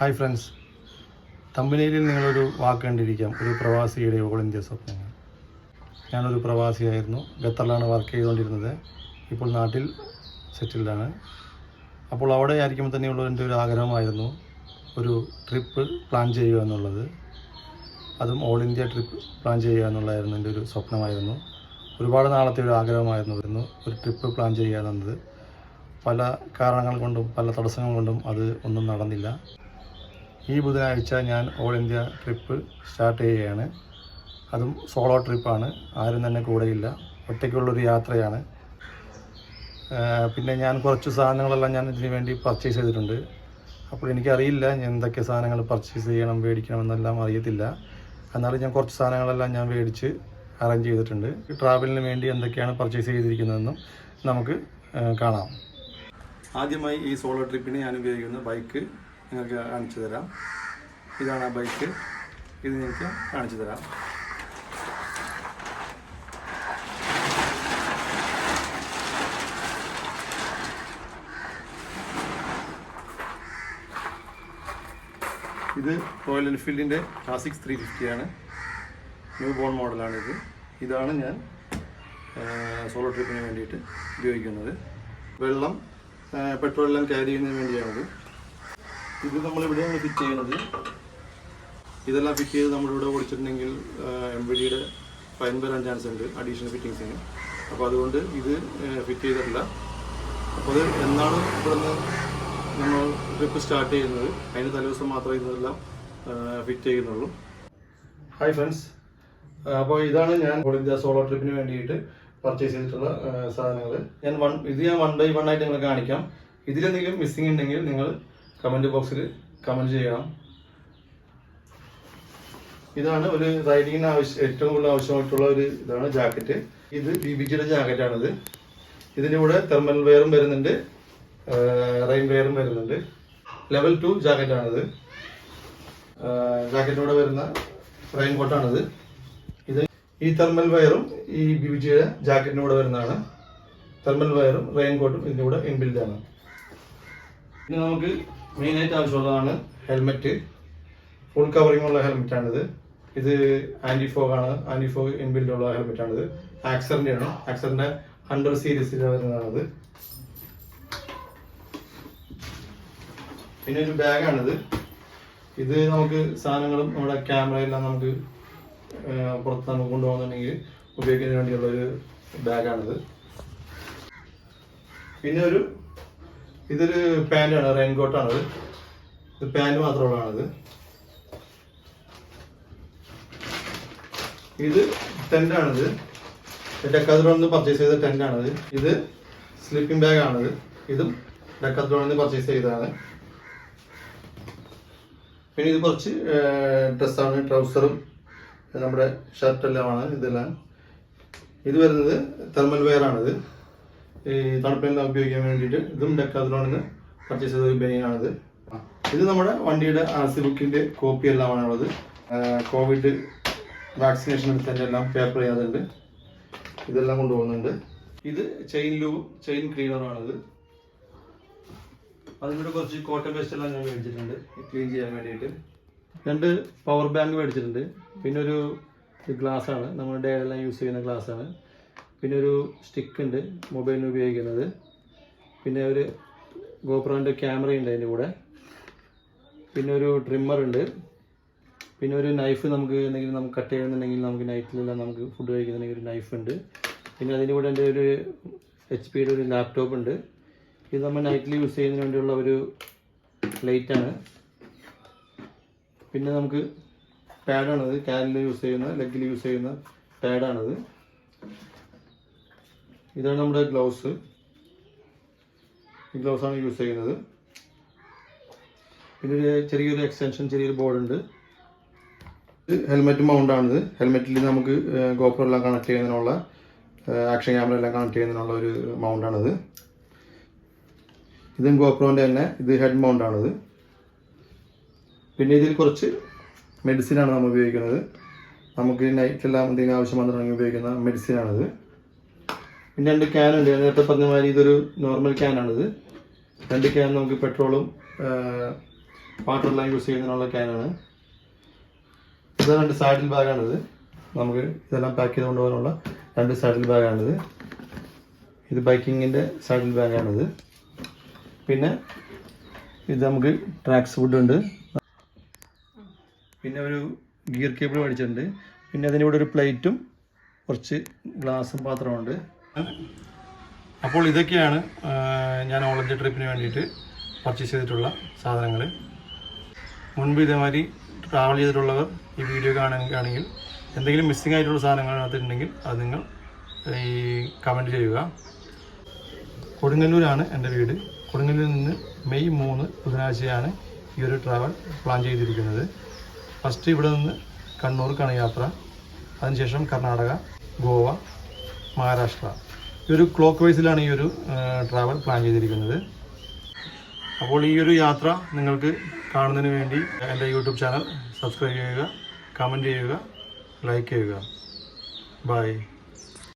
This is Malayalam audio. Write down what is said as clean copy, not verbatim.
ഹായ് ഫ്രണ്ട്സ്, തമ്പനയിലിൽ നിങ്ങളൊരു വാക്ക് കണ്ടിരിക്കാം, ഒരു പ്രവാസിയുടെ ഓൾ ഇന്ത്യ സ്വപ്നങ്ങൾ. ഞാനൊരു പ്രവാസിയായിരുന്നു. ഖത്തറിലാണ് വർക്ക് ചെയ്തുകൊണ്ടിരുന്നത്. ഇപ്പോൾ നാട്ടിൽ സെറ്റിൽഡാണ്. അപ്പോൾ അവിടെ ആയിരിക്കുമ്പോൾ തന്നെയുള്ള എൻ്റെ ഒരു ആഗ്രഹമായിരുന്നു ഒരു ട്രിപ്പ് പ്ലാൻ ചെയ്യുക എന്നുള്ളത്. അതും ഓൾ ഇന്ത്യ ട്രിപ്പ് പ്ലാൻ ചെയ്യുക എന്നുള്ളതായിരുന്നു എൻ്റെ ഒരു സ്വപ്നമായിരുന്നു. ഒരുപാട് നാളത്തെ ഒരു ആഗ്രഹമായിരുന്നു ഒരു ട്രിപ്പ് പ്ലാൻ ചെയ്യുക എന്നത്. പല കാരണങ്ങൾ കൊണ്ടും പല തടസ്സങ്ങൾ കൊണ്ടും അത് ഒന്നും നടന്നില്ല. ഈ ബുധനാഴ്ച ഞാൻ ഓൾ ഇന്ത്യ ട്രിപ്പ് സ്റ്റാർട്ട് ചെയ്യുകയാണ്. അതും സോളോ ട്രിപ്പാണ്. ആരും തന്നെ കൂടെയില്ല. ഒറ്റയ്ക്കുള്ളൊരു യാത്രയാണ്. പിന്നെ ഞാൻ കുറച്ച് സാധനങ്ങളെല്ലാം ഞാൻ ഇതിനു വേണ്ടി പർച്ചേസ് ചെയ്തിട്ടുണ്ട്. അപ്പോൾ എനിക്കറിയില്ല എന്തൊക്കെ സാധനങ്ങൾ പർച്ചേസ് ചെയ്യണം, മേടിക്കണമെന്നെല്ലാം അറിയത്തില്ല. എന്നാലും ഞാൻ കുറച്ച് സാധനങ്ങളെല്ലാം ഞാൻ മേടിച്ച് അറേഞ്ച് ചെയ്തിട്ടുണ്ട്. ട്രാവലിന് വേണ്ടി എന്തൊക്കെയാണ് പർച്ചേസ് ചെയ്തിരിക്കുന്നതെന്നും നമുക്ക് കാണാം. ആദ്യമായി ഈ സോളോ ട്രിപ്പിന് ഞാൻ ഉപയോഗിക്കുന്ന ബൈക്ക് നിങ്ങൾക്ക് കാണിച്ചു തരാം. ഇതാണ് ആ ബൈക്ക്. ഇത് നിങ്ങൾക്ക് കാണിച്ചു തരാം. ഇത് റോയൽ എൻഫീൽഡിൻ്റെ ക്ലാസിക്സ് 350 ആണ്. ന്യൂ ബോൺ മോഡലാണിത്. ഇതാണ് ഞാൻ സോളോ ട്രിപ്പിന് വേണ്ടിയിട്ട് ഉപയോഗിക്കുന്നത്. വെള്ളം, പെട്രോളെല്ലാം ക്യാരി ചെയ്യുന്നതിന് വേണ്ടിയാണിത്. ഇത് നമ്മളിവിടെയാണ് ഫിറ്റ് ചെയ്യുന്നത്. ഇതെല്ലാം ഫിറ്റ് ചെയ്ത് നമ്മളിവിടെ ഓടിച്ചിട്ടുണ്ടെങ്കിൽ MVDയുടെ ഫൈൻ വരാൻ ചാൻസ് ഉണ്ട്, അഡീഷണൽ ഫിറ്റിങ്സിന്. അപ്പോൾ അതുകൊണ്ട് ഇത് ഫിറ്റ് ചെയ്തിട്ടില്ല. അപ്പോൾ അത് എന്നാണ് ഇവിടുന്ന് നമ്മൾ ട്രിപ്പ് സ്റ്റാർട്ട് ചെയ്യുന്നത്, അതിന് തലേദിവസം മാത്രമേ ഇതെല്ലാം ഫിറ്റ് ചെയ്യുന്നുള്ളൂ. ഹായ് ഫ്രണ്ട്സ്, അപ്പോൾ ഇതാണ് ഞാൻ ഓൾ ഇന്ത്യ സോളോ ട്രിപ്പിന് വേണ്ടിയിട്ട് പർച്ചേസ് ചെയ്തിട്ടുള്ള സാധനങ്ങൾ. ഞാൻ വൺ ബൈ വൺ ആയിട്ട് നിങ്ങൾ കാണിക്കാം. ഇതിലെന്തെങ്കിലും മിസ്സിംഗ് ഉണ്ടെങ്കിൽ നിങ്ങൾ കമൻറ്റ് ബോക്സിൽ കമൻറ്റ് ചെയ്യണം. ഇതാണ് ഒരു റൈഡിങ്ങിന് ഏറ്റവും കൂടുതൽ ആവശ്യമായിട്ടുള്ള ഒരു ഇതാണ് ജാക്കറ്റ്. ഇത് BBGയുടെ ജാക്കറ്റാണിത്. ഇതിൻ്റെ കൂടെ തെർമൽ വെയറും വരുന്നുണ്ട്, റെയിൻ വെയറും വരുന്നുണ്ട്. ലെവൽ 2 ജാക്കറ്റാണിത്. ജാക്കറ്റിനൂടെ വരുന്ന റെയിൻ കോട്ടാണിത്. ഇത് ഈ തെർമൽ വെയറും ഈ BBGയുടെ ജാക്കറ്റിനൂടെ വരുന്നതാണ്. തെർമൽ വെയറും റെയിൻ കോട്ടും ഇതിൻ്റെ കൂടെ ഇൻബിൽഡ് ആണ്. ഇനി നമുക്ക് മെയിനായിട്ട് ആവശ്യമുള്ളതാണ് ഹെൽമെറ്റ്. ഫുൾ കവറിംഗ് ഉള്ള ഹെൽമെറ്റാണിത്. ഇത് ആൻറ്റിഫോഗ് ആണ്. ആൻറ്റിഫോഗ് ഇൻബിൽഡ് ഉള്ള ഹെൽമെറ്റാണിത്. ആക്സറിൻ്റെ ആണ്. ആക്സറിൻ്റെ 100 സീരീസിൽ വരുന്നതാണിത്. പിന്നെ ഒരു ബാഗാണിത്. ഇത് നമുക്ക് സാധനങ്ങളും നമ്മുടെ ക്യാമറയെല്ലാം നമുക്ക് പുറത്ത് നമുക്ക് കൊണ്ടുപോകുന്നുണ്ടെങ്കിൽ ഉപയോഗിക്കുന്നതിന് വേണ്ടിയുള്ളൊരു ബാഗാണിത്. പിന്നെ ഇതൊരു പാൻറ്റാണ്, റെയിൻ കോട്ടാണിത്. ഇത് പാൻറ് മാത്രമുള്ളതാണിത്. ഇത് ടെൻ്റാണിത്. ഡെക്കാത്ലോണിൽ നിന്ന് പർച്ചേസ് ചെയ്ത ടെൻ്റാണിത്. ഇത് സ്ലീപ്പിംഗ് ബാഗാണിത്. ഇതും ഡെക്കാത്ലോണിൽ നിന്ന് പർച്ചേസ് ചെയ്തതാണ്. പിന്നെ ഇത് കുറച്ച് ഡ്രസ്സാണ്, ട്രൗസറും നമ്മുടെ ഷർട്ടെല്ലാമാണ് ഇതെല്ലാം. ഇത് വരുന്നത് തെർമൽ വെയർ ആണിത്. ഈ തണുപ്പെല്ലാം ഉപയോഗിക്കാൻ വേണ്ടിയിട്ട്. ഇതും ഡെക്കാത്ലോണിൽ നിന്ന് പർച്ചേസ് ചെയ്ത ഒരു ബനിയനാണിത്. ഇത് നമ്മുടെ വണ്ടിയുടെ RC ബുക്കിൻ്റെ കോപ്പി എല്ലാമാണുള്ളത്. കോവിഡ് വാക്സിനേഷൻ എടുത്തതിൻ്റെ എല്ലാം പേപ്പർ ചെയ്യാതുണ്ട്. ഇതെല്ലാം കൊണ്ടുപോകുന്നുണ്ട്. ഇത് ചെയിൻ ക്ലീനറാണിത്. അതിലൂടെ കുറച്ച് കോട്ടൺ പേസ്റ്റ് എല്ലാം ഞാൻ മേടിച്ചിട്ടുണ്ട് ക്ലീൻ ചെയ്യാൻ വേണ്ടിയിട്ട്. 2 പവർ ബാങ്ക് മേടിച്ചിട്ടുണ്ട്. പിന്നെ ഒരു ഗ്ലാസ്സാണ്, നമ്മൾ ഡേ എല്ലാം യൂസ് ചെയ്യുന്ന ഗ്ലാസ്സാണ്. പിന്നെ ഒരു സ്റ്റിക്ക് ഉണ്ട് മൊബൈലിന് ഉപയോഗിക്കുന്നത്. പിന്നെ ഒരു ഗോപ്രോൻ്റെ ക്യാമറയുണ്ട് അതിൻ്റെ കൂടെ. പിന്നെ ഒരു ട്രിമ്മർ ഉണ്ട്. പിന്നെ ഒരു നൈഫ്, നമുക്ക് എന്തെങ്കിലും നമുക്ക് കട്ട് ചെയ്യുന്നുണ്ടെങ്കിൽ നമുക്ക് നൈറ്റിലെല്ലാം നമുക്ക് ഫുഡ് കഴിക്കുന്നുണ്ടെങ്കിൽ ഒരു നൈഫ് ഉണ്ട്. പിന്നെ അതിൻ്റെ കൂടെ എൻ്റെ ഒരു HP-യുടെ ഒരു ലാപ്ടോപ്പ് ഉണ്ട്. ഇത് നമ്മൾ നൈറ്റിൽ യൂസ് ചെയ്യുന്നതിന് വേണ്ടിയുള്ള ഒരു ലൈറ്റാണ്. പിന്നെ നമുക്ക് പാഡാണിത്. കാലിൽ യൂസ് ചെയ്യുന്ന, ലെഗിൽ യൂസ് ചെയ്യുന്ന പാഡാണിത്. ഇതാണ് നമ്മുടെ ഗ്ലൗസ്. ഈ ഗ്ലൗസാണ് യൂസ് ചെയ്യുന്നത്. പിന്നെ ചെറിയൊരു എക്സ്റ്റൻഷൻ, ചെറിയൊരു ബോർഡുണ്ട്. ഇത് ഹെൽമെറ്റ് മൗണ്ടാണിത്. ഹെൽമെറ്റിൽ നമുക്ക് GoPro എല്ലാം കണക്ട് ചെയ്യുന്നതിനുള്ള, ആക്ഷൻ ക്യാമറ എല്ലാം കണക്ട് ചെയ്യുന്നതിനുള്ള ഒരു മൗണ്ടാണിത്. ഇതും GoProൻ്റെ തന്നെ. ഇത് ഹെഡ് മൗണ്ടാണിത്. പിന്നെ ഇതിൽ കുറച്ച് മെഡിസിനാണ് നമ്മൾ ഉപയോഗിക്കുന്നത്. നമുക്ക് നൈറ്റെല്ലാം എന്തെങ്കിലും ആവശ്യം വന്നിട്ടുണ്ടെങ്കിൽ ഉപയോഗിക്കുന്ന മെഡിസിനാണിത്. പിന്നെ 2 ക്യാനുണ്ട്. നേരത്തെ പറഞ്ഞ മാതിരി ഇതൊരു നോർമൽ ക്യാനാണിത്. 2 ക്യാൻ നമുക്ക് പെട്രോളും വാട്ടറെല്ലാം യൂസ് ചെയ്യുന്നതിനുള്ള ക്യാനാണ്. ഇത് 2 സാഡിൽ ബാഗാണിത്. നമുക്ക് ഇതെല്ലാം പാക്ക് ചെയ്ത് കൊണ്ടുപോകാനുള്ള 2 സാഡിൽ ബാഗാണിത്. ഇത് ബൈക്കിങ്ങിൻ്റെ സാഡിൽ ബാഗാണിത്. പിന്നെ ഇത് നമുക്ക് ട്രാക്സ് ഫുഡ് ഉണ്ട്. പിന്നെ ഒരു ഗിയർ കേബിൾ മേടിച്ചിട്ടുണ്ട്. പിന്നെ അതിനിവിടെ ഒരു പ്ലേറ്റും കുറച്ച് ഗ്ലാസും പാത്രമുണ്ട്. അപ്പോൾ ഇതൊക്കെയാണ് ഞാൻ ഓൾ ഇന്ത്യ ട്രിപ്പിന് വേണ്ടിയിട്ട് പർച്ചേസ് ചെയ്തിട്ടുള്ള സാധനങ്ങൾ. മുൻപ് ഇതേമാതിരി ട്രാവൽ ചെയ്തിട്ടുള്ളവർ ഈ വീഡിയോ കാണുകയാണെങ്കിൽ എന്തെങ്കിലും മിസ്സിംഗ് ആയിട്ടുള്ള സാധനങ്ങൾ അതിലുണ്ടെങ്കിൽ അത് നിങ്ങൾ ഈ കമൻറ്റ് ചെയ്യുക. കൊടുങ്ങല്ലൂരാണ് എൻ്റെ വീട്. കൊടുങ്ങല്ലൂരിൽ നിന്ന് മെയ് 3 ബുധനാഴ്ചയാണ് ഈ ഒരു ട്രാവൽ പ്ലാൻ ചെയ്തിരിക്കുന്നത്. ഫസ്റ്റ് ഇവിടെ നിന്ന് കണ്ണൂർക്കാണ് യാത്ര. അതിനുശേഷം കർണാടക, ഗോവ, മഹാരാഷ്ട്ര. ഈ ഒരു ക്ലോക്ക് വൈസിലാണ് ഈ ഒരു ട്രാവൽ പ്ലാൻ ചെയ്തിരിക്കുന്നത്. അപ്പോൾ ഈ ഒരു യാത്ര നിങ്ങൾക്ക് കാണുന്നതിന് വേണ്ടി എൻ്റെ യൂട്യൂബ് ചാനൽ സബ്സ്ക്രൈബ് ചെയ്യുക, കമൻറ്റ് ചെയ്യുക, ലൈക്ക് ചെയ്യുക. ബൈ.